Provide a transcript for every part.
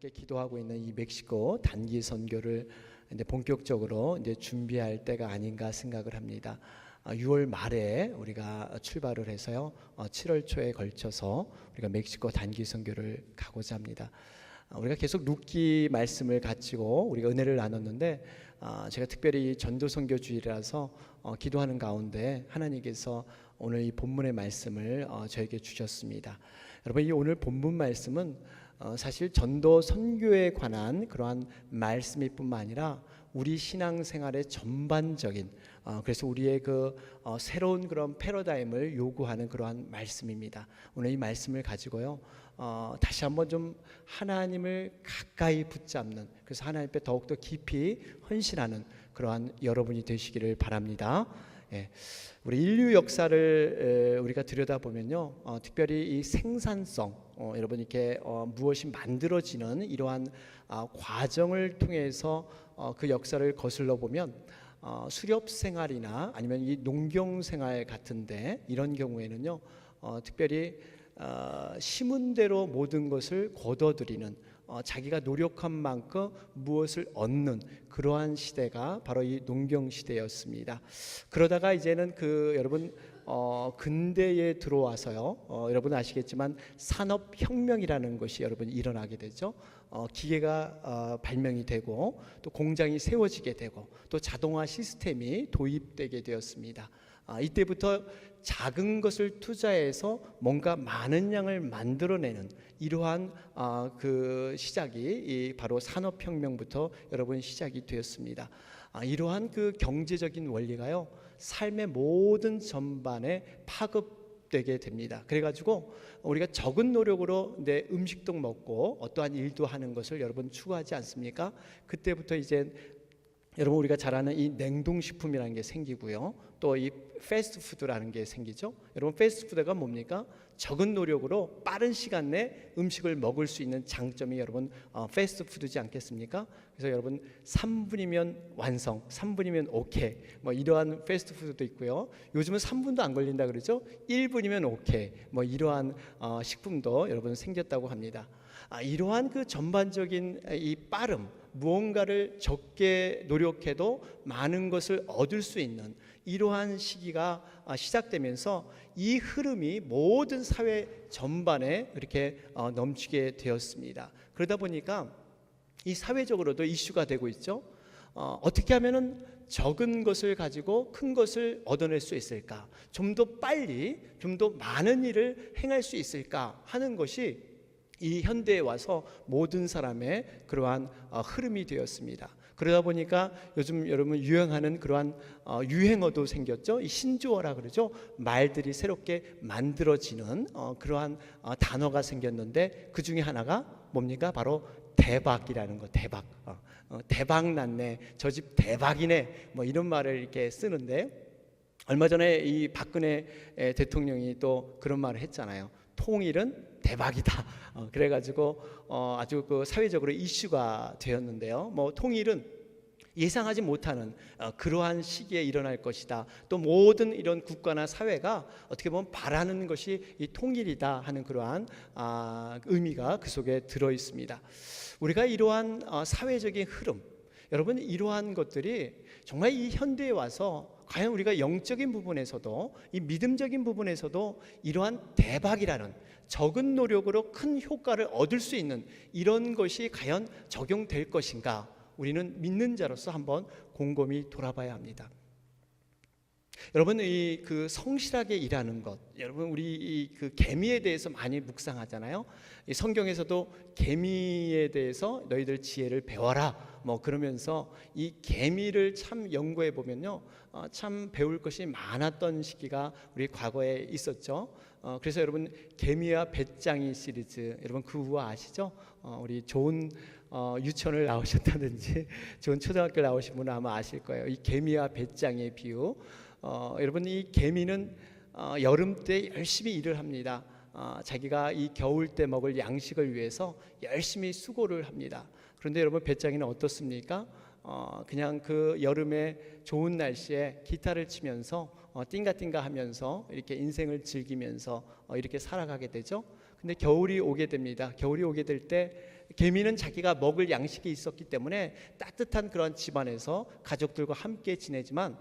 이렇게 기도하고 있는 이 멕시코 단기 선교를 이제 본격적으로 이제 준비할 때가 아닌가 생각을 합니다. 6월 말에 우리가 출발을 해서요, 7월 초에 걸쳐서 우리가 멕시코 단기 선교를 가고자 합니다. 우리가 계속 룻기 말씀을 가지고 우리가 은혜를 나눴는데, 제가 특별히 전도 선교 주일이라서 기도하는 가운데 하나님께서 오늘 이 본문의 말씀을 저에게 주셨습니다. 여러분, 이 오늘 본문 말씀은 사실 전도 선교에 관한 그러한 말씀일 뿐만 아니라 우리 신앙생활의 전반적인, 그래서 우리의 그 새로운 그런 패러다임을 요구하는 그러한 말씀입니다. 오늘 이 말씀을 가지고요, 다시 한번 좀 하나님을 가까이 붙잡는, 그래서 하나님 앞에 더욱더 깊이 헌신하는 그러한 여러분이 되시기를 바랍니다. 예, 우리 인류 역사를 우리가 들여다보면요, 특별히 이 생산성, 여러분 이렇게 무엇이 만들어지는 이러한 과정을 통해서 그 역사를 거슬러 보면 수렵 생활이나 아니면 이 농경 생활 같은데, 이런 경우에는요, 특별히 심은 대로 모든 것을 거둬들이는, 자기가 노력한 만큼 무엇을 얻는 그러한 시대가 바로 이 농경 시대였습니다. 그러다가 이제는 여러분 근대에 들어와서요, 여러분 아시겠지만 산업혁명이라는 것이 여러분 일어나게 되죠. 기계가 발명이 되고 또 공장이 세워지게 되고 또 자동화 시스템이 도입되게 되었습니다. 이때부터 작은 것을 투자해서 뭔가 많은 양을 만들어내는 이러한 그 시작이 바로 산업혁명부터 여러분 시작이 되었습니다. 이러한 그 경제적인 원리가요, 삶의 모든 전반에 파급되게 됩니다. 그래가지고 우리가 적은 노력으로 내 음식도 먹고 어떠한 일도 하는 것을 여러분 추구하지 않습니까? 그때부터 이제 여러분 우리가 잘 아는 이 냉동식품이라는 게 생기고요, 또 이 패스트푸드라는 게 생기죠. 여러분 패스트푸드가 뭡니까? 적은 노력으로 빠른 시간 내 음식을 먹을 수 있는 장점이 여러분 패스트푸드지 않겠습니까? 그래서 여러분 3분이면 완성, 3분이면 오케이, 뭐 이러한 패스트푸드도 있고요. 요즘은 3분도 안 걸린다 그러죠. 1분이면 오케이, 뭐 이러한 식품도 여러분 생겼다고 합니다. 이러한 그 전반적인 이 빠름, 무언가를 적게 노력해도 많은 것을 얻을 수 있는 이러한 시기가 시작되면서 이 흐름이 모든 사회 전반에 이렇게 넘치게 되었습니다. 그러다 보니까 이 사회적으로도 이슈가 되고 있죠. 어떻게 하면은 적은 것을 가지고 큰 것을 얻어낼 수 있을까? 좀 더 빨리, 좀 더 많은 일을 행할 수 있을까 하는 것이 이 현대에 와서 모든 사람의 그러한 흐름이 되었습니다. 그러다 보니까 요즘 여러분 유행하는 그러한 유행어도 생겼죠. 이 신조어라 그러죠. 말들이 새롭게 만들어지는 그러한 단어가 생겼는데, 그 중에 하나가 뭡니까? 바로 대박이라는 거. 대박. 대박 났네. 저 집 대박이네. 뭐 이런 말을 이렇게 쓰는데, 얼마 전에 이 박근혜 대통령이 또 그런 말을 했잖아요. 통일은 대박이다. 그래가지고 아주 그 사회적으로 이슈가 되었는데요. 뭐 통일은 예상하지 못하는 그러한 시기에 일어날 것이다. 또 모든 이런 국가나 사회가 어떻게 보면 바라는 것이 이 통일이다 하는 그러한 의미가 그 속에 들어 있습니다. 우리가 이러한 사회적인 흐름, 여러분 이러한 것들이 정말 이 현대에 와서 과연 우리가 영적인 부분에서도 이 믿음적인 부분에서도 이러한 대박이라는, 적은 노력으로 큰 효과를 얻을 수 있는 이런 것이 과연 적용될 것인가, 우리는 믿는 자로서 한번 곰곰이 돌아봐야 합니다. 여러분 이 그 성실하게 일하는 것, 여러분 우리 이 그 개미에 대해서 많이 묵상하잖아요. 이 성경에서도 개미에 대해서 너희들 지혜를 배워라 뭐 그러면서 이 개미를 참 연구해 보면요, 참 배울 것이 많았던 시기가 우리 과거에 있었죠. 그래서 여러분 개미와 배짱이 시리즈, 여러분 그 우화 아시죠? 우리 좋은 유치원을 나오셨다든지 좋은 초등학교 나오신 분은 아마 아실 거예요. 이 개미와 배짱의 비유. 여러분 이 개미는 여름 때 열심히 일을 합니다. 자기가 이 겨울 때 먹을 양식을 위해서 열심히 수고를 합니다. 그런데 여러분 배짱이는 어떻습니까? 그냥 그 여름에 좋은 날씨에 기타를 치면서 띵가띵가 하면서 이렇게 인생을 즐기면서 이렇게 살아가게 되죠. 근데 겨울이 오게 됩니다. 겨울이 오게 될 때 개미는 자기가 먹을 양식이 있었기 때문에 따뜻한 그런 집안에서 가족들과 함께 지내지만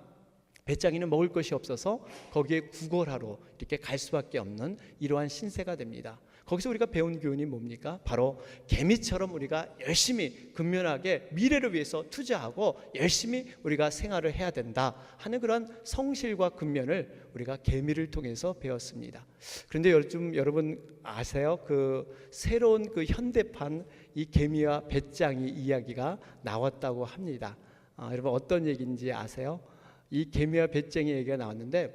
배짱이는 먹을 것이 없어서 거기에 구걸하러 이렇게 갈 수밖에 없는 이러한 신세가 됩니다. 거기서 우리가 배운 교훈이 뭡니까? 바로 개미처럼 우리가 열심히 근면하게 미래를 위해서 투자하고 열심히 우리가 생활을 해야 된다 하는 그런 성실과 근면을 우리가 개미를 통해서 배웠습니다. 그런데 요즘 여러분 아세요? 그 새로운 그 현대판 이 개미와 배짱이 이야기가 나왔다고 합니다. 여러분 어떤 얘기인지 아세요? 이 개미와 배짱이 얘기가 나왔는데,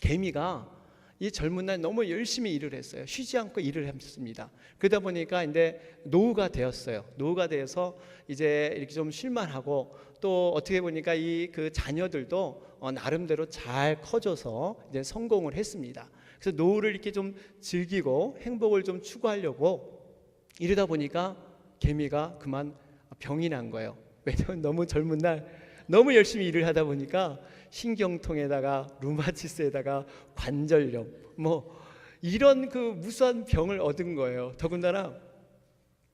개미가 이 젊은 날 너무 열심히 일을 했어요. 쉬지 않고 일을 했습니다. 그러다 보니까 이제 노후가 되었어요. 노후가 되어서 이제 이렇게 좀 쉴만하고, 또 어떻게 보니까 이 그 자녀들도 나름대로 잘 커져서 이제 성공을 했습니다. 그래서 노후를 이렇게 좀 즐기고 행복을 좀 추구하려고 이러다 보니까 개미가 그만 병이 난 거예요. 왜냐하면 너무 젊은 날 너무 열심히 일을 하다 보니까 신경통에다가 루마티스에다가 관절염 뭐 이런 그 무수한 병을 얻은 거예요. 더군다나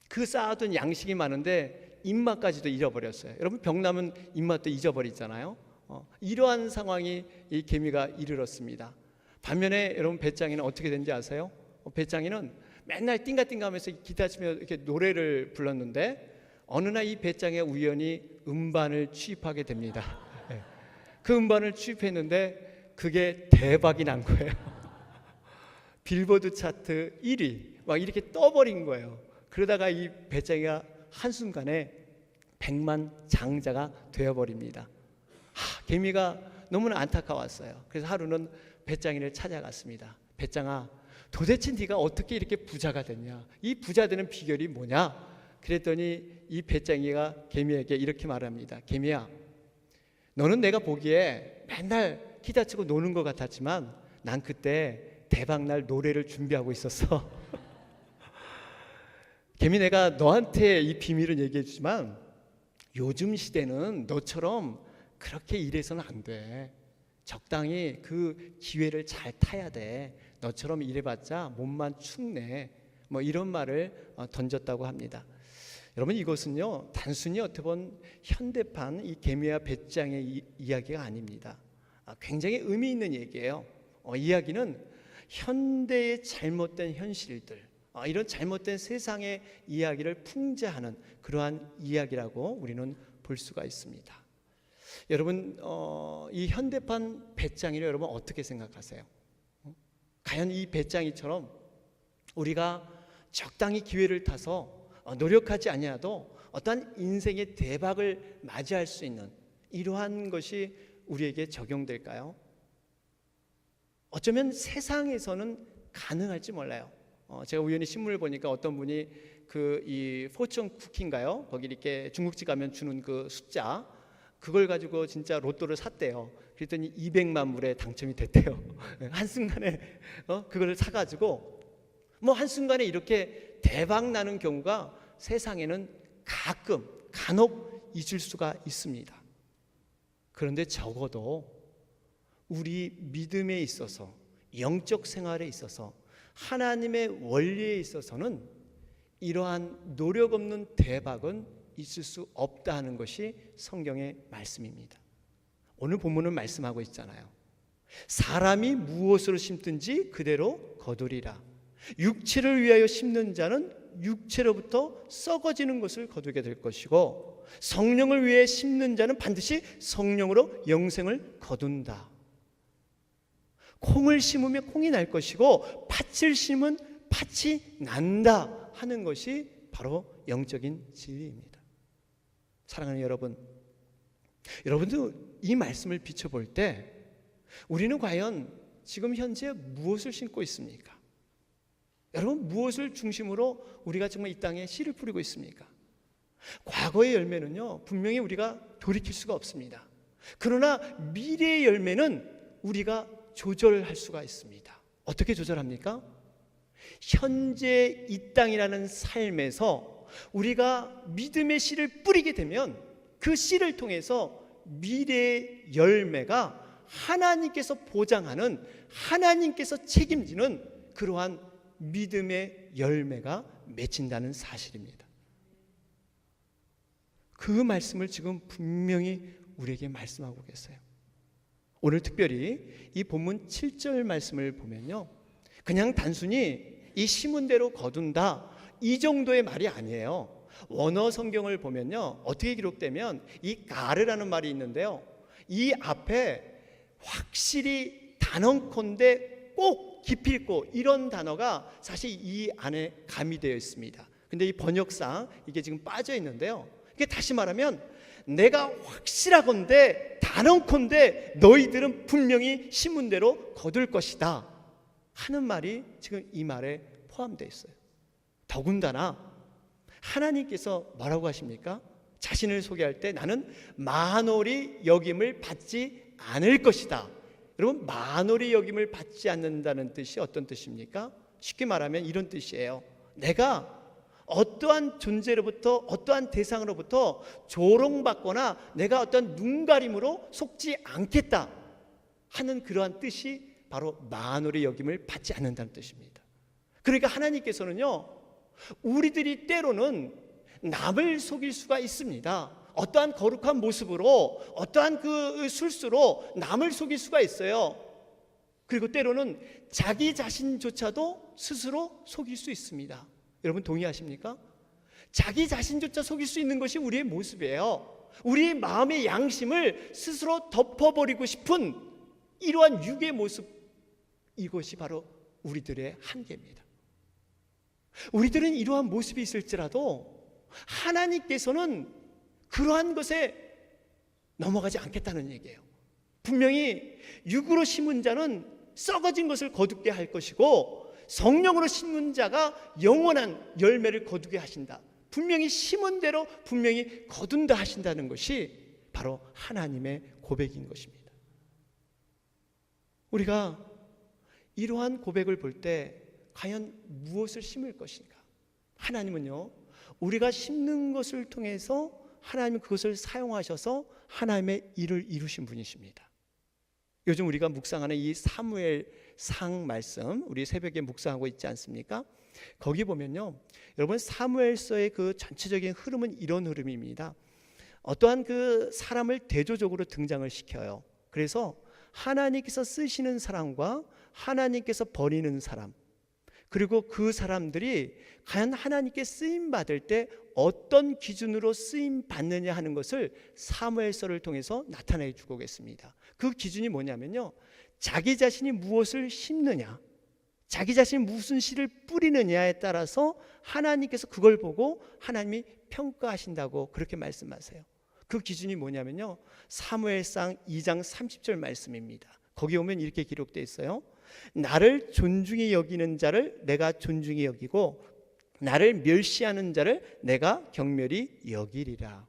그 쌓아둔 양식이 많은데 입맛까지도 잃어버렸어요. 여러분 병 나면 입맛도 잊어버리잖아요. 이러한 상황이 이 개미가 이르렀습니다. 반면에 여러분 배짱이는 어떻게 된지 아세요? 배짱이는 맨날 띵가띵가하면서 기타 치며 이렇게 노래를 불렀는데 어느 날 이 배짱이가 우연히 음반을 취입하게 됩니다. 그 음반을 취입했는데 그게 대박이 난 거예요. 빌보드 차트 1위 막 이렇게 떠버린 거예요. 그러다가 이 배짱이가 한순간에 100만 장자가 되어버립니다. 개미가 너무나 안타까웠어요. 그래서 하루는 배짱이를 찾아갔습니다. 배짱아, 도대체 네가 어떻게 이렇게 부자가 됐냐? 이 부자 되는 비결이 뭐냐? 그랬더니 이 배짱이가 개미에게 이렇게 말합니다. 개미야, 너는 내가 보기에 맨날 기타 치고 노는 것 같았지만 난 그때 대박날 노래를 준비하고 있었어. 개미, 내가 너한테 이 비밀을 얘기해 주지만 요즘 시대는 너처럼 그렇게 일해서는 안 돼. 적당히 그 기회를 잘 타야 돼. 너처럼 일해봤자 몸만 축내. 뭐 이런 말을 던졌다고 합니다. 여러분 이것은요 단순히 어떻게 보면 현대판 이 개미와 배짱의 이야기가 아닙니다. 굉장히 의미 있는 얘기예요. 이야기는 현대의 잘못된 현실들, 이런 잘못된 세상의 이야기를 풍자하는 그러한 이야기라고 우리는 볼 수가 있습니다. 여러분 이 현대판 배짱이를 여러분 어떻게 생각하세요? 과연 이 배짱이처럼 우리가 적당히 기회를 타서 노력하지 아니하도 어떠한 인생의 대박을 맞이할 수 있는 이러한 것이 우리에게 적용될까요? 어쩌면 세상에서는 가능할지 몰라요. 제가 우연히 신문을 보니까 어떤 분이 그 이 포춘 쿠키인가요? 거기 이렇게 중국집 가면 주는 그 숫자, 그걸 가지고 진짜 로또를 샀대요. 그랬더니 200만 불에 당첨이 됐대요. 한순간에 그걸 사가지고 뭐 한순간에 이렇게 대박 나는 경우가 세상에는 가끔 간혹 있을 수가 있습니다. 그런데 적어도 우리 믿음에 있어서, 영적 생활에 있어서, 하나님의 원리에 있어서는 이러한 노력 없는 대박은 있을 수 없다 하는 것이 성경의 말씀입니다. 오늘 본문은 말씀하고 있잖아요. 사람이 무엇으로 심든지 그대로 거두리라. 육체를 위하여 심는 자는 육체로부터 썩어지는 것을 거두게 될 것이고, 성령을 위해 심는 자는 반드시 성령으로 영생을 거둔다. 콩을 심으면 콩이 날 것이고 팥을 심으면 팥이 난다 하는 것이 바로 영적인 진리입니다. 사랑하는 여러분, 여러분도 이 말씀을 비춰볼 때 우리는 과연 지금 현재 무엇을 심고 있습니까? 여러분, 무엇을 중심으로 우리가 정말 이 땅에 씨를 뿌리고 있습니까? 과거의 열매는요 분명히 우리가 돌이킬 수가 없습니다. 그러나 미래의 열매는 우리가 조절할 수가 있습니다. 어떻게 조절합니까? 현재 이 땅이라는 삶에서 우리가 믿음의 씨를 뿌리게 되면 그 씨를 통해서 미래의 열매가 하나님께서 보장하는, 하나님께서 책임지는 그러한 믿음의 열매가 맺힌다는 사실입니다. 그 말씀을 지금 분명히 우리에게 말씀하고 계세요. 오늘 특별히 이 본문 7절 말씀을 보면요, 그냥 단순히 이 심은 대로 거둔다 이 정도의 말이 아니에요. 원어 성경을 보면요, 어떻게 기록되면 이 가르라는 말이 있는데요, 이 앞에 확실히 단언컨대 꼭 기필코 이런 단어가 사실 이 안에 가미되어 있습니다. 근데 이 번역상 이게 지금 빠져 있는데요, 이게 다시 말하면 내가 확실하건대 단언컨대 너희들은 분명히 심은 대로 거둘 것이다 하는 말이 지금 이 말에 포함되어 있어요. 더군다나 하나님께서 뭐라고 하십니까? 자신을 소개할 때 나는 만홀히 여김을 받지 않을 것이다. 여러분, 만홀히 여김을 받지 않는다는 뜻이 어떤 뜻입니까? 쉽게 말하면 이런 뜻이에요. 내가 어떠한 존재로부터, 어떠한 대상으로부터 조롱받거나 내가 어떤 눈가림으로 속지 않겠다 하는 그러한 뜻이 바로 만홀히 여김을 받지 않는다는 뜻입니다. 그러니까 하나님께서는요, 우리들이 때로는 남을 속일 수가 있습니다. 어떠한 거룩한 모습으로, 어떠한 그 술수로 남을 속일 수가 있어요. 그리고 때로는 자기 자신조차도 스스로 속일 수 있습니다. 여러분 동의하십니까? 자기 자신조차 속일 수 있는 것이 우리의 모습이에요. 우리의 마음의 양심을 스스로 덮어버리고 싶은 이러한 육의 모습, 이것이 바로 우리들의 한계입니다. 우리들은 이러한 모습이 있을지라도 하나님께서는 그러한 것에 넘어가지 않겠다는 얘기예요. 분명히 육으로 심은 자는 썩어진 것을 거두게 할 것이고 성령으로 심은 자가 영원한 열매를 거두게 하신다. 분명히 심은 대로 분명히 거둔다 하신다는 것이 바로 하나님의 고백인 것입니다. 우리가 이러한 고백을 볼 때 과연 무엇을 심을 것인가? 하나님은요, 우리가 심는 것을 통해서 하나님은 그것을 사용하셔서 하나님의 일을 이루신 분이십니다. 요즘 우리가 묵상하는 이 사무엘상 말씀, 우리 새벽에 묵상하고 있지 않습니까? 거기 보면요, 여러분 사무엘서의 그 전체적인 흐름은 이런 흐름입니다. 어떠한 그 사람을 대조적으로 등장을 시켜요. 그래서 하나님께서 쓰시는 사람과 하나님께서 버리는 사람, 그리고 그 사람들이 과연 하나님께 쓰임 받을 때 어떤 기준으로 쓰임 받느냐 하는 것을 사무엘서를 통해서 나타내 주고 계십니다. 그 기준이 뭐냐면요, 자기 자신이 무엇을 심느냐, 자기 자신이 무슨 씨를 뿌리느냐에 따라서 하나님께서 그걸 보고 하나님이 평가하신다고 그렇게 말씀하세요. 그 기준이 뭐냐면요, 사무엘상 2장 30절 말씀입니다. 거기 오면 이렇게 기록되어 있어요. 나를 존중히 여기는 자를 내가 존중히 여기고 나를 멸시하는 자를 내가 경멸히 여기리라.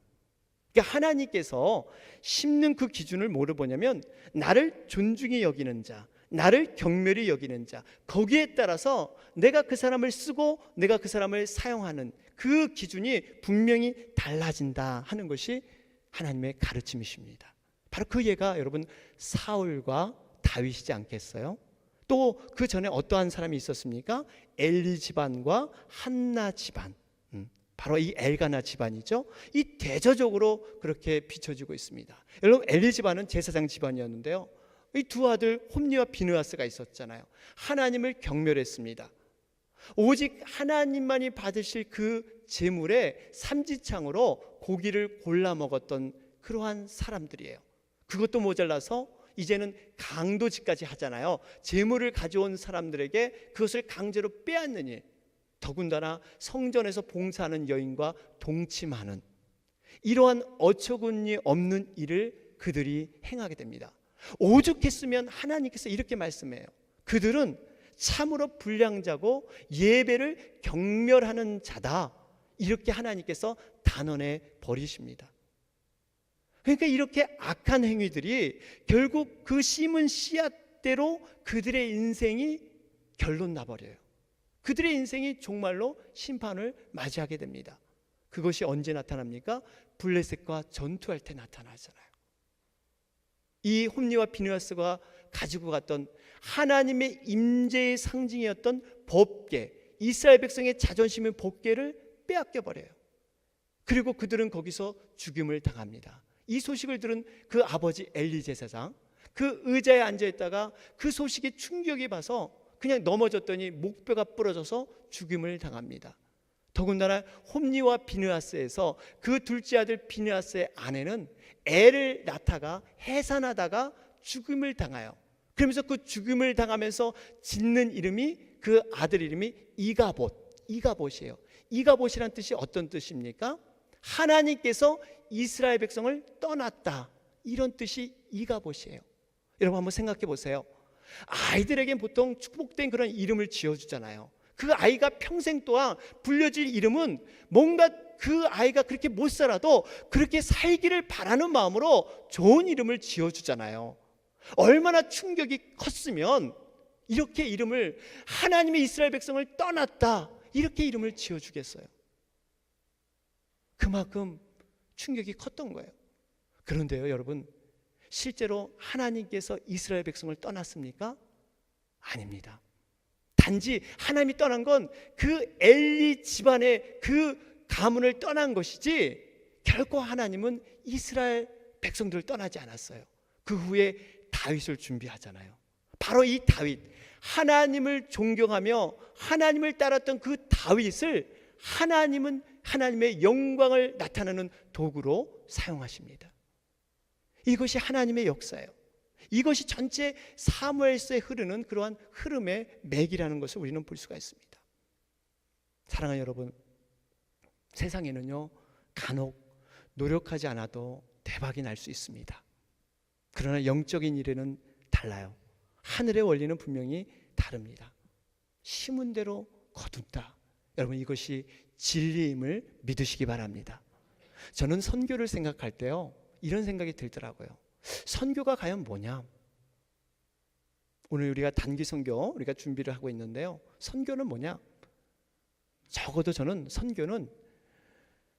그러니까 하나님께서 심는 그 기준을 뭐로 보냐면 나를 존중히 여기는 자, 나를 경멸히 여기는 자, 거기에 따라서 내가 그 사람을 쓰고 내가 그 사람을 사용하는 그 기준이 분명히 달라진다 하는 것이 하나님의 가르침이십니다. 바로 그 예가 여러분 사울과 다윗이지 않겠어요? 또 그 전에 어떠한 사람이 있었습니까? 엘리 집안과 한나 집안, 바로 이 엘가나 집안이죠. 이 대조적으로 그렇게 비춰지고 있습니다. 여러분 엘리 집안은 제사장 집안이었는데요, 이 두 아들 홈니와 비느하스가 있었잖아요. 하나님을 경멸했습니다. 오직 하나님만이 받으실 그 제물의 삼지창으로 고기를 골라 먹었던 그러한 사람들이에요. 그것도 모자라서 이제는 강도짓까지 하잖아요. 제물을 가져온 사람들에게 그것을 강제로 빼앗느니, 더군다나 성전에서 봉사하는 여인과 동침하는 이러한 어처구니 없는 일을 그들이 행하게 됩니다. 오죽했으면 하나님께서 이렇게 말씀해요. 그들은 참으로 불량자고 예배를 경멸하는 자다, 이렇게 하나님께서 단언해 버리십니다. 그러니까 이렇게 악한 행위들이 결국 그 심은 씨앗대로 그들의 인생이 결론 나버려요. 그들의 인생이 정말로 심판을 맞이하게 됩니다. 그것이 언제 나타납니까? 블레셋과 전투할 때 나타나잖아요. 이 홈니와 비느하스가 가지고 갔던 하나님의 임재의 상징이었던 법궤, 이스라엘 백성의 자존심의 법궤를 빼앗겨 버려요. 그리고 그들은 거기서 죽임을 당합니다. 이 소식을 들은 그 아버지 엘리 제사장, 그 의자에 앉아있다가 그 소식에 충격이 봐서 그냥 넘어졌더니 목뼈가 부러져서 죽임을 당합니다. 더군다나 홈리와 비느하스에서 그 둘째 아들 비느하스의 아내는 애를 낳다가 해산하다가 죽임을 당해요. 그러면서 그 죽임을 당하면서 짓는 이름이, 그 아들 이름이 이가봇이에요. 이가봇이란 뜻이 어떤 뜻입니까? 하나님께서 이스라엘 백성을 떠났다, 이런 뜻이 이가봇이에요. 여러분 한번 생각해 보세요. 아이들에겐 보통 축복된 그런 이름을 지어주잖아요. 그 아이가 평생 동안 불려질 이름은 뭔가 그 아이가 그렇게 못 살아도 그렇게 살기를 바라는 마음으로 좋은 이름을 지어주잖아요. 얼마나 충격이 컸으면 이렇게 이름을, 하나님의 이스라엘 백성을 떠났다, 이렇게 이름을 지어주겠어요. 그만큼 충격이 컸던 거예요. 그런데요 여러분, 실제로 하나님께서 이스라엘 백성을 떠났습니까? 아닙니다. 단지 하나님이 떠난 건 그 엘리 집안의 그 가문을 떠난 것이지 결코 하나님은 이스라엘 백성들을 떠나지 않았어요. 그 후에 다윗을 준비하잖아요. 바로 이 다윗, 하나님을 존경하며 하나님을 따랐던 그 다윗을 하나님은 하나님의 영광을 나타내는 도구로 사용하십니다. 이것이 하나님의 역사예요. 이것이 전체 사무엘서에 흐르는 그러한 흐름의 맥이라는 것을 우리는 볼 수가 있습니다. 사랑하는 여러분, 세상에는요 간혹 노력하지 않아도 대박이 날 수 있습니다. 그러나 영적인 일에는 달라요. 하늘의 원리는 분명히 다릅니다. 심은 대로 거둔다. 여러분 이것이 진리임을 믿으시기 바랍니다. 저는 선교를 생각할 때요 이런 생각이 들더라고요. 선교가 과연 뭐냐? 오늘 우리가 단기 선교 우리가 준비를 하고 있는데요, 선교는 뭐냐? 적어도 저는 선교는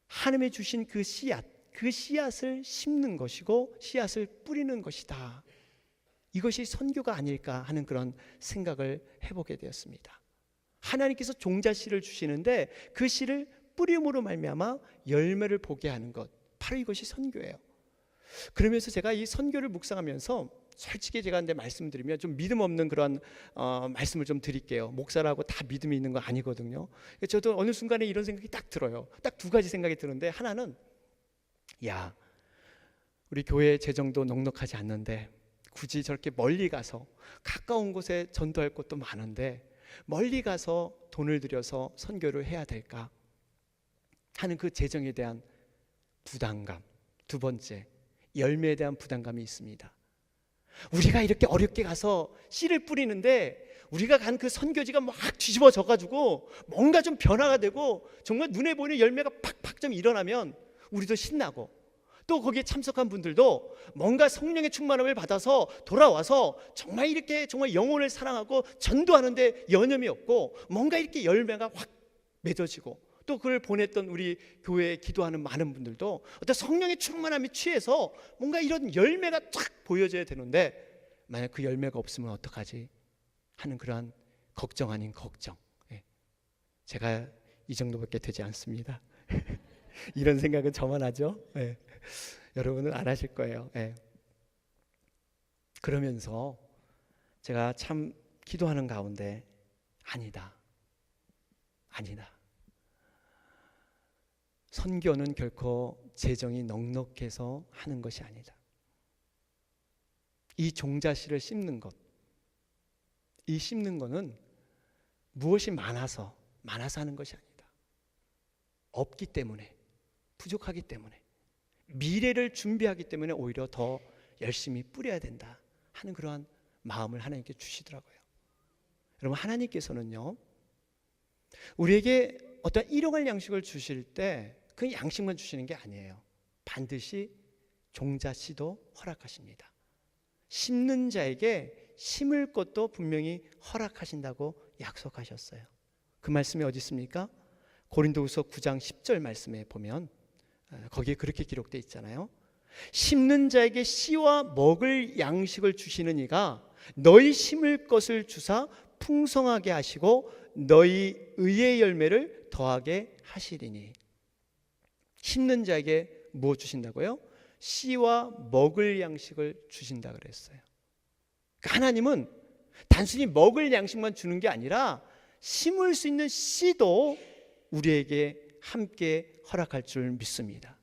하나님이 주신 그 씨앗, 그 씨앗을 심는 것이고 씨앗을 뿌리는 것이다. 이것이 선교가 아닐까 하는 그런 생각을 해보게 되었습니다. 하나님께서 종자 씨를 주시는데 그 씨를 뿌림으로 말미암아 열매를 보게 하는 것, 바로 이것이 선교예요. 그러면서 제가 이 선교를 묵상하면서 솔직히 제가 근데 말씀드리면 좀 믿음 없는 그런 말씀을 좀 드릴게요. 목사라고 다 믿음이 있는 거 아니거든요. 저도 어느 순간에 이런 생각이 딱 들어요. 딱 두 가지 생각이 드는데, 하나는 야, 우리 교회 재정도 넉넉하지 않는데 굳이 저렇게 멀리 가서, 가까운 곳에 전도할 곳도 많은데 멀리 가서 돈을 들여서 선교를 해야 될까 하는 그 재정에 대한 부담감. 두 번째, 열매에 대한 부담감이 있습니다. 우리가 이렇게 어렵게 가서 씨를 뿌리는데 우리가 간 그 선교지가 막 뒤집어져 가지고 뭔가 좀 변화가 되고 정말 눈에 보이는 열매가 팍팍 좀 일어나면 우리도 신나고, 또 거기에 참석한 분들도 뭔가 성령의 충만함을 받아서 돌아와서 정말 이렇게 정말 영혼을 사랑하고 전도하는데 여념이 없고 뭔가 이렇게 열매가 확 맺어지고, 또 그걸 보냈던 우리 교회에 기도하는 많은 분들도 어떤 성령의 충만함에 취해서 뭔가 이런 열매가 쫙 보여져야 되는데 만약 그 열매가 없으면 어떡하지 하는 그러한 걱정 아닌 걱정. 제가 이 정도밖에 되지 않습니다. 이런 생각은 저만 하죠. 여러분은 안 하실 거예요. 그러면서 제가 참 기도하는 가운데 아니다. 선교는 결코 재정이 넉넉해서 하는 것이 아니다. 이 종자씨를 심는 것, 이 심는 것은 무엇이 많아서 하는 것이 아니다. 없기 때문에, 부족하기 때문에, 미래를 준비하기 때문에 오히려 더 열심히 뿌려야 된다 하는 그러한 마음을 하나님께 주시더라고요. 여러분, 하나님께서는요 우리에게 어떤 일용할 양식을 주실 때 그 양식만 주시는 게 아니에요. 반드시 종자씨도 허락하십니다. 심는 자에게 심을 것도 분명히 허락하신다고 약속하셨어요. 그 말씀이 어디 있습니까? 고린도후서 9장 10절 말씀에 보면 거기에 그렇게 기록되어 있잖아요. 심는 자에게 씨와 먹을 양식을 주시는 이가 너희 심을 것을 주사 풍성하게 하시고 너희 의의 열매를 더하게 하시리니. 심는 자에게 무엇 주신다고요? 씨와 먹을 양식을 주신다 그랬어요. 그러니까 하나님은 단순히 먹을 양식만 주는 게 아니라 심을 수 있는 씨도 우리에게 함께 허락할 줄 믿습니다.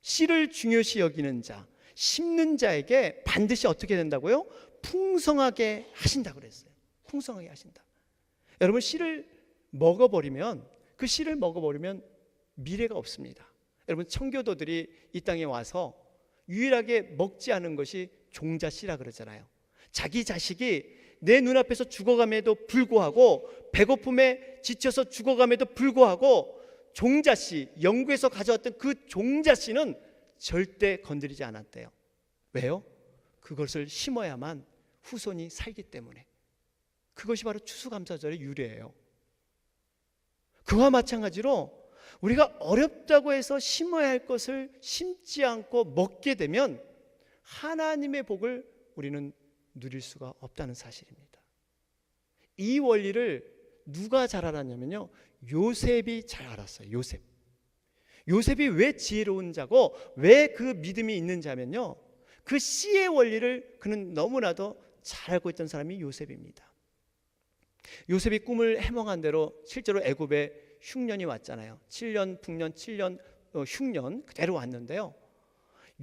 씨를 중요시 여기는 자, 심는 자에게 반드시 어떻게 된다고요? 풍성하게 하신다 그랬어요. 풍성하게 하신다. 여러분, 씨를 먹어버리면, 그 씨를 먹어버리면 미래가 없습니다. 여러분, 청교도들이 이 땅에 와서 유일하게 먹지 않은 것이 종자씨라 그러잖아요. 자기 자식이 내 눈앞에서 죽어감에도 불구하고, 배고픔에 지쳐서 죽어감에도 불구하고 종자씨, 영국에서 가져왔던 그 종자씨는 절대 건드리지 않았대요. 왜요? 그것을 심어야만 후손이 살기 때문에. 그것이 바로 추수감사절의 유래예요. 그와 마찬가지로 우리가 어렵다고 해서 심어야 할 것을 심지 않고 먹게 되면 하나님의 복을 우리는 누릴 수가 없다는 사실입니다. 이 원리를 누가 잘 알았냐면요, 요셉이 잘 알았어요. 요셉이 왜 지혜로운 자고 왜 그 믿음이 있는 자면요, 그 씨의 원리를 그는 너무나도 잘 알고 있던 사람이 요셉입니다. 요셉이 꿈을 해몽한 대로 실제로 애굽에 흉년이 왔잖아요. 7년 풍년, 7년 흉년 그대로 왔는데요,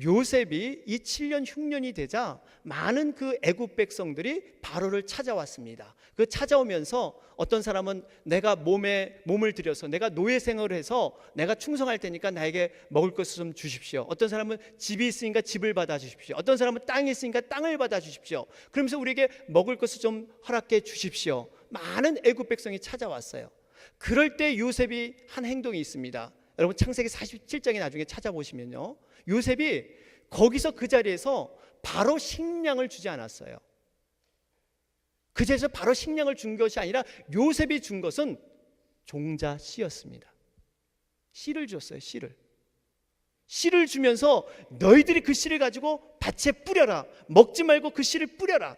요셉이 이 7년 흉년이 되자 많은 그 애굽 백성들이 바로를 찾아왔습니다. 그 찾아오면서 어떤 사람은 내가 몸을 들여서 내가 노예 생활을 해서 내가 충성할 테니까 나에게 먹을 것을 좀 주십시오. 어떤 사람은 집이 있으니까 집을 받아 주십시오. 어떤 사람은 땅이 있으니까 땅을 받아 주십시오. 그러면서 우리에게 먹을 것을 좀 허락해 주십시오. 많은 애굽 백성이 찾아왔어요. 그럴 때 요셉이 한 행동이 있습니다. 여러분, 창세기 47장에 나중에 찾아보시면요, 요셉이 거기서 그 자리에서 바로 식량을 주지 않았어요. 그 자리에서 바로 식량을 준 것이 아니라 요셉이 준 것은 종자 씨였습니다. 씨를 줬어요. 씨를 주면서 너희들이 그 씨를 가지고 밭에 뿌려라. 먹지 말고 그 씨를 뿌려라.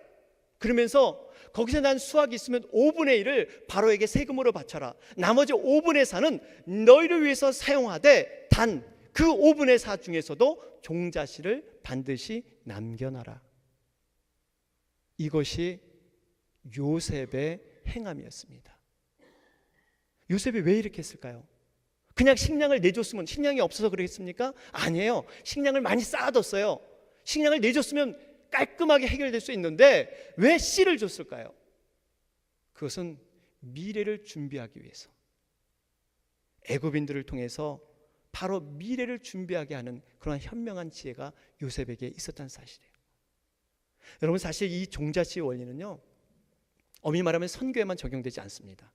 그러면서 거기서 난 수확이 있으면 5분의 1을 바로에게 세금으로 바쳐라. 나머지 5분의 4는 너희를 위해서 사용하되 단 그 5분의 4 중에서도 종자씨를 반드시 남겨놔라. 이것이 요셉의 행함이었습니다. 요셉이 왜 이렇게 했을까요? 그냥 식량을 내줬으면, 식량이 없어서 그랬습니까? 아니에요. 식량을 많이 쌓아뒀어요. 식량을 내줬으면 깔끔하게 해결될 수 있는데 왜 씨를 줬을까요? 그것은 미래를 준비하기 위해서, 애굽인들을 통해서 바로 미래를 준비하게 하는 그런 현명한 지혜가 요셉에게 있었다는 사실이에요. 여러분, 사실 이 종자씨 원리는요, 엄밀히 말하면 선교에만 적용되지 않습니다.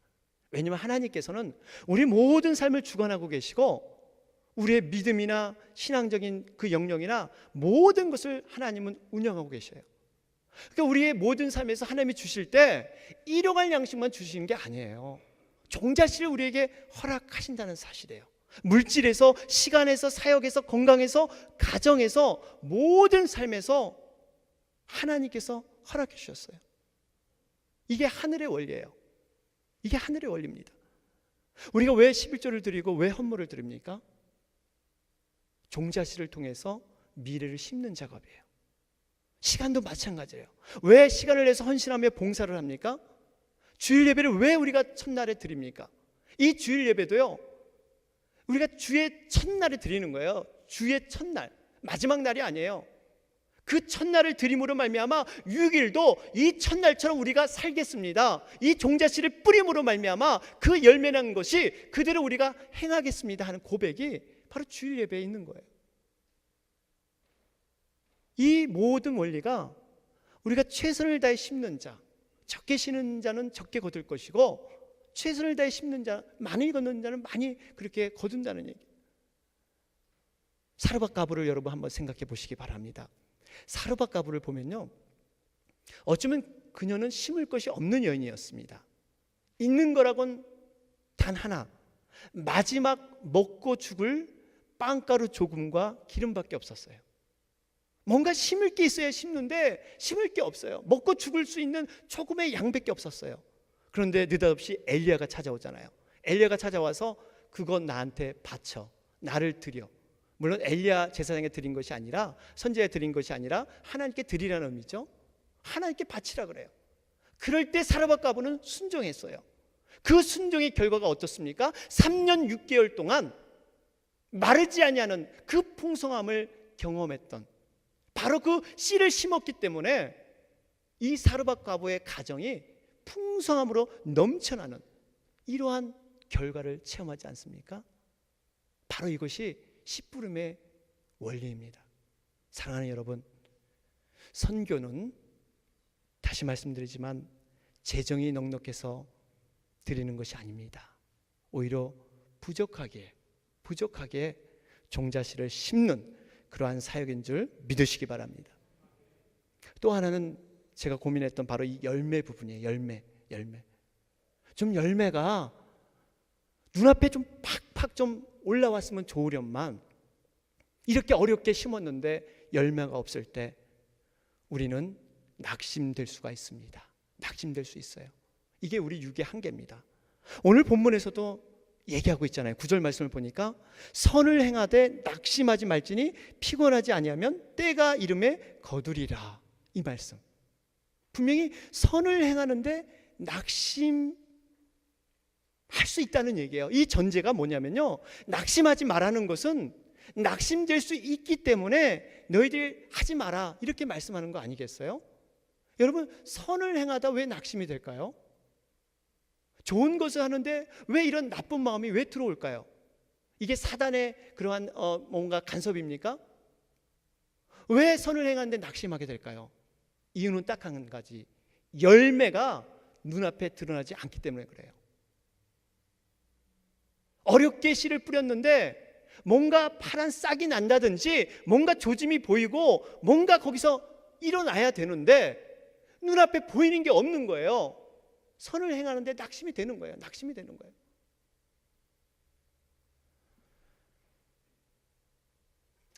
왜냐하면 하나님께서는 우리 모든 삶을 주관하고 계시고 우리의 믿음이나 신앙적인 그 영역이나 모든 것을 하나님은 운영하고 계셔요. 그러니까 우리의 모든 삶에서 하나님이 주실 때 일용할 양식만 주시는 게 아니에요. 종자씨를 우리에게 허락하신다는 사실이에요. 물질에서, 시간에서, 사역에서, 건강에서, 가정에서, 모든 삶에서 하나님께서 허락해 주셨어요. 이게 하늘의 원리예요. 이게 하늘의 원리입니다. 우리가 왜 11조를 드리고 왜 헌물을 드립니까? 종자씨를 통해서 미래를 심는 작업이에요. 시간도 마찬가지예요. 왜 시간을 내서 헌신하며 봉사를 합니까? 주일 예배를 왜 우리가 첫날에 드립니까? 이 주일 예배도요, 우리가 주의 첫날에 드리는 거예요. 주의 첫날, 마지막 날이 아니에요. 그 첫날을 드림으로 말미암아 6일도 이 첫날처럼 우리가 살겠습니다. 이 종자씨를 뿌림으로 말미암아 그 열매난 것이 그대로 우리가 행하겠습니다 하는 고백이 바로 주일 예배에 있는 거예요. 이 모든 원리가 우리가 최선을 다해 심는 자, 적게 심는 자는 적게 거둘 것이고 최선을 다해 심는 자, 많이 거둔 자는 많이 그렇게 거둔다는 얘기. 사르밧 가부를 여러분 한번 생각해 보시기 바랍니다. 사르밧 가부를 보면요, 어쩌면 그녀는 심을 것이 없는 여인이었습니다. 있는 거라곤 단 하나, 마지막 먹고 죽을 빵가루 조금과 기름밖에 없었어요. 뭔가 심을 게 있어야 심는데 심을 게 없어요. 먹고 죽을 수 있는 조금의 양밖에 없었어요. 그런데 느닷없이 엘리야가 찾아오잖아요. 엘리야가 찾아와서 그건 나한테 바쳐. 나를 드려. 물론 엘리야 제사장에 드린 것이 아니라, 선지자에 드린 것이 아니라 하나님께 드리라는 의미죠. 하나님께 바치라 그래요. 그럴 때 사르밧 과부는 순종했어요. 그 순종의 결과가 어떻습니까? 3년 6개월 동안 마르지 아니하는 그 풍성함을 경험했던, 바로 그 씨를 심었기 때문에 이 사르밧 과부의 가정이 풍성함으로 넘쳐나는 이러한 결과를 체험하지 않습니까? 바로 이것이 씨뿌림의 원리입니다. 사랑하는 여러분, 선교는 다시 말씀드리지만 재정이 넉넉해서 드리는 것이 아닙니다. 오히려 부족하게 종자씨를 심는 그러한 사역인 줄 믿으시기 바랍니다. 또 하나는 제가 고민했던 바로 이 열매 부분이에요. 열매. 좀 열매가 눈앞에 좀 팍팍 좀 올라왔으면 좋으련만, 이렇게 어렵게 심었는데 열매가 없을 때 우리는 낙심될 수가 있습니다. 낙심될 수 있어요. 이게 우리 육의 한계입니다. 오늘 본문에서도 얘기하고 있잖아요. 9절 말씀을 보니까 선을 행하되 낙심하지 말지니 피곤하지 아니하면 때가 이름에 거두리라. 이 말씀, 분명히 선을 행하는데 낙심할 수 있다는 얘기예요. 이 전제가 뭐냐면요, 낙심하지 말라는 것은 낙심될 수 있기 때문에 너희들 하지 마라, 이렇게 말씀하는 거 아니겠어요? 여러분, 선을 행하다 왜 낙심이 될까요? 좋은 것을 하는데 왜 이런 나쁜 마음이 왜 들어올까요? 이게 사단의 그러한 뭔가 간섭입니까? 왜 선을 행하는데 낙심하게 될까요? 이유는 딱 한 가지, 열매가 눈앞에 드러나지 않기 때문에 그래요. 어렵게 씨를 뿌렸는데 뭔가 파란 싹이 난다든지 뭔가 조짐이 보이고 뭔가 거기서 일어나야 되는데 눈앞에 보이는 게 없는 거예요. 선을 행하는데 낙심이 되는 거예요. 낙심이 되는 거예요.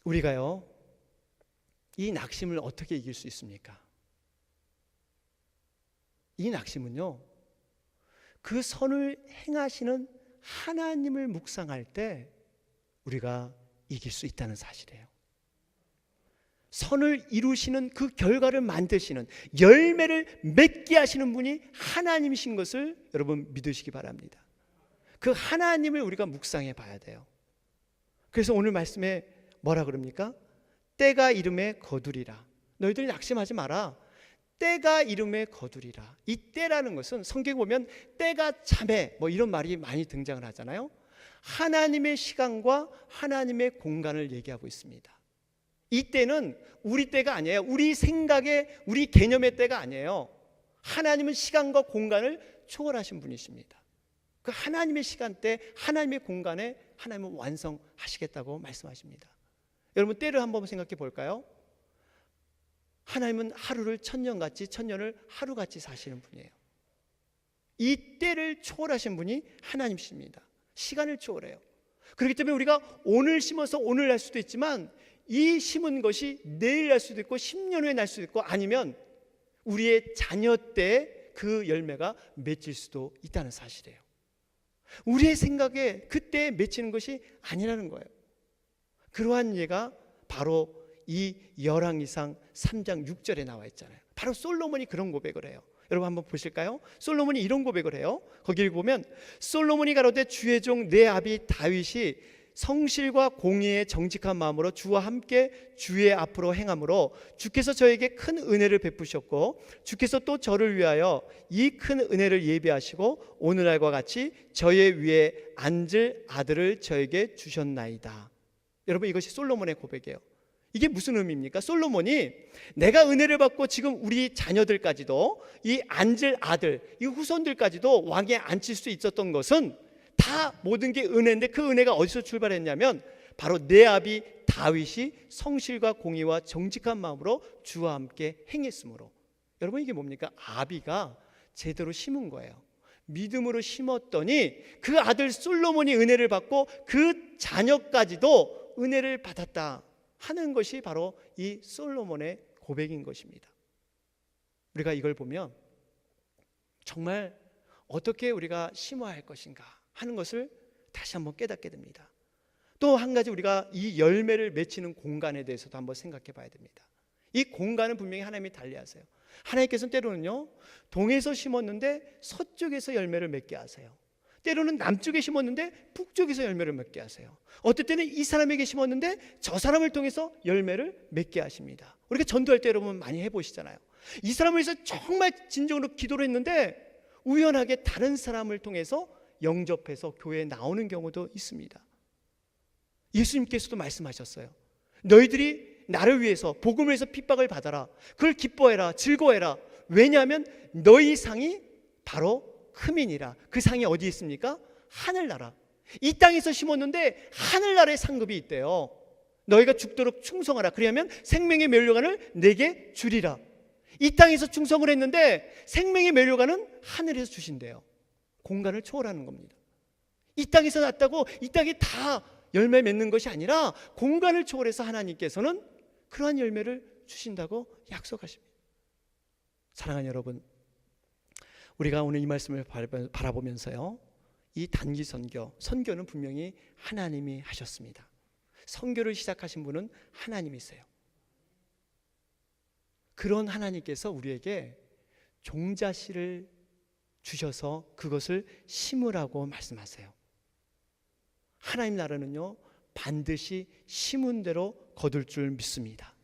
우리가요, 이 낙심을 어떻게 이길 수 있습니까? 이 낙심은요, 그 선을 행하시는 하나님을 묵상할 때 우리가 이길 수 있다는 사실이에요. 선을 이루시는 그 결과를 만드시는, 열매를 맺게 하시는 분이 하나님이신 것을 여러분 믿으시기 바랍니다. 그 하나님을 우리가 묵상해 봐야 돼요. 그래서 오늘 말씀에 뭐라 그럽니까? 때가 이름에 거두리라. 너희들이 낙심하지 마라. 때가 이름에 거두리라. 이 때라는 것은 성경에 보면 때가 참해 뭐 이런 말이 많이 등장을 하잖아요. 하나님의 시간과 하나님의 공간을 얘기하고 있습니다. 이 때는 우리 때가 아니에요. 우리 생각의, 우리 개념의 때가 아니에요. 하나님은 시간과 공간을 초월하신 분이십니다. 그 하나님의 시간대, 하나님의 공간에 하나님은 완성하시겠다고 말씀하십니다. 여러분, 때를 한번 생각해 볼까요? 하나님은 하루를 천년같이, 천년을 하루같이 사시는 분이에요. 이 때를 초월하신 분이 하나님이십니다. 시간을 초월해요. 그렇기 때문에 우리가 오늘 심어서 오늘 날 수도 있지만 이 심은 것이 내일 날 수도 있고 10년 후에 날 수도 있고, 아니면 우리의 자녀 때 그 열매가 맺힐 수도 있다는 사실이에요. 우리의 생각에 그때 맺히는 것이 아니라는 거예요. 그러한 예가 바로 이 열왕기상 3장 6절에 나와 있잖아요. 바로 솔로몬이 그런 고백을 해요. 여러분 한번 보실까요? 솔로몬이 이런 고백을 해요. 거기를 보면 솔로몬이 가로되 주의 종 내 아비 다윗이 성실과 공의의 정직한 마음으로 주와 함께 주의 앞으로 행함으로 주께서 저에게 큰 은혜를 베푸셨고 주께서 또 저를 위하여 이 큰 은혜를 예비하시고 오늘날과 같이 저의 위에 앉을 아들을 저에게 주셨나이다. 여러분, 이것이 솔로몬의 고백이에요. 이게 무슨 의미입니까? 솔로몬이 내가 은혜를 받고 지금 우리 자녀들까지도, 이 앉을 아들, 이 후손들까지도 왕에 앉힐 수 있었던 것은 다 모든 게 은혜인데, 그 은혜가 어디서 출발했냐면 바로 내 아비 다윗이 성실과 공의와 정직한 마음으로 주와 함께 행했으므로. 여러분, 이게 뭡니까? 아비가 제대로 심은 거예요. 믿음으로 심었더니 그 아들 솔로몬이 은혜를 받고 그 자녀까지도 은혜를 받았다 하는 것이 바로 이 솔로몬의 고백인 것입니다. 우리가 이걸 보면 정말 어떻게 우리가 심어야 할 것인가 하는 것을 다시 한번 깨닫게 됩니다. 또 한 가지 우리가 이 열매를 맺히는 공간에 대해서도 한번 생각해 봐야 됩니다. 이 공간은 분명히 하나님이 달리하세요. 하나님께서는 때로는요, 동에서 심었는데 서쪽에서 열매를 맺게 하세요. 때로는 남쪽에 심었는데 북쪽에서 열매를 맺게 하세요. 어떨 때는 이 사람에게 심었는데 저 사람을 통해서 열매를 맺게 하십니다. 우리가 전도할 때 여러분 많이 해보시잖아요. 이 사람을 위해서 정말 진정으로 기도를 했는데 우연하게 다른 사람을 통해서 영접해서 교회에 나오는 경우도 있습니다. 예수님께서도 말씀하셨어요. 너희들이 나를 위해서, 복음을 위해서 핍박을 받아라. 그걸 기뻐해라, 즐거워해라. 왜냐하면 너희 상이 바로 흠이니라. 그 상이 어디에 있습니까? 하늘나라. 이 땅에서 심었는데 하늘나라의 상급이 있대요. 너희가 죽도록 충성하라. 그리하면 생명의 면류관을 내게 주리라. 이 땅에서 충성을 했는데 생명의 면류관은 하늘에서 주신대요. 공간을 초월하는 겁니다. 이 땅에서 났다고 이 땅에 다 열매 맺는 것이 아니라 공간을 초월해서 하나님께서는 그러한 열매를 주신다고 약속하십니다. 사랑하는 여러분, 우리가 오늘 이 말씀을 바라보면서요, 이 단기 선교는 분명히 하나님이 하셨습니다. 선교를 시작하신 분은 하나님이세요. 그런 하나님께서 우리에게 종자씨를 주셔서 그것을 심으라고 말씀하세요. 하나님 나라는요, 반드시 심은 대로 거둘 줄 믿습니다.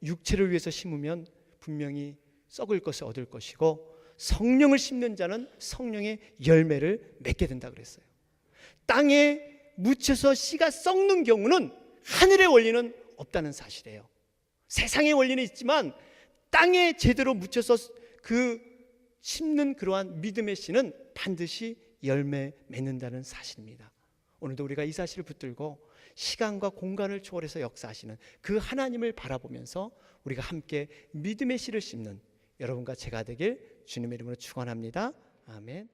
육체를 위해서 심으면 분명히 썩을 것을 얻을 것이고, 성령을 심는 자는 성령의 열매를 맺게 된다 그랬어요. 땅에 묻혀서 씨가 썩는 경우는 하늘의 원리는 없다는 사실이에요. 세상의 원리는 있지만 땅에 제대로 묻혀서 그 심는 그러한 믿음의 씨는 반드시 열매 맺는다는 사실입니다. 오늘도 우리가 이 사실을 붙들고 시간과 공간을 초월해서 역사하시는 그 하나님을 바라보면서 우리가 함께 믿음의 씨를 심는 여러분과 제가 되길 주님의 이름으로 축원합니다. 아멘.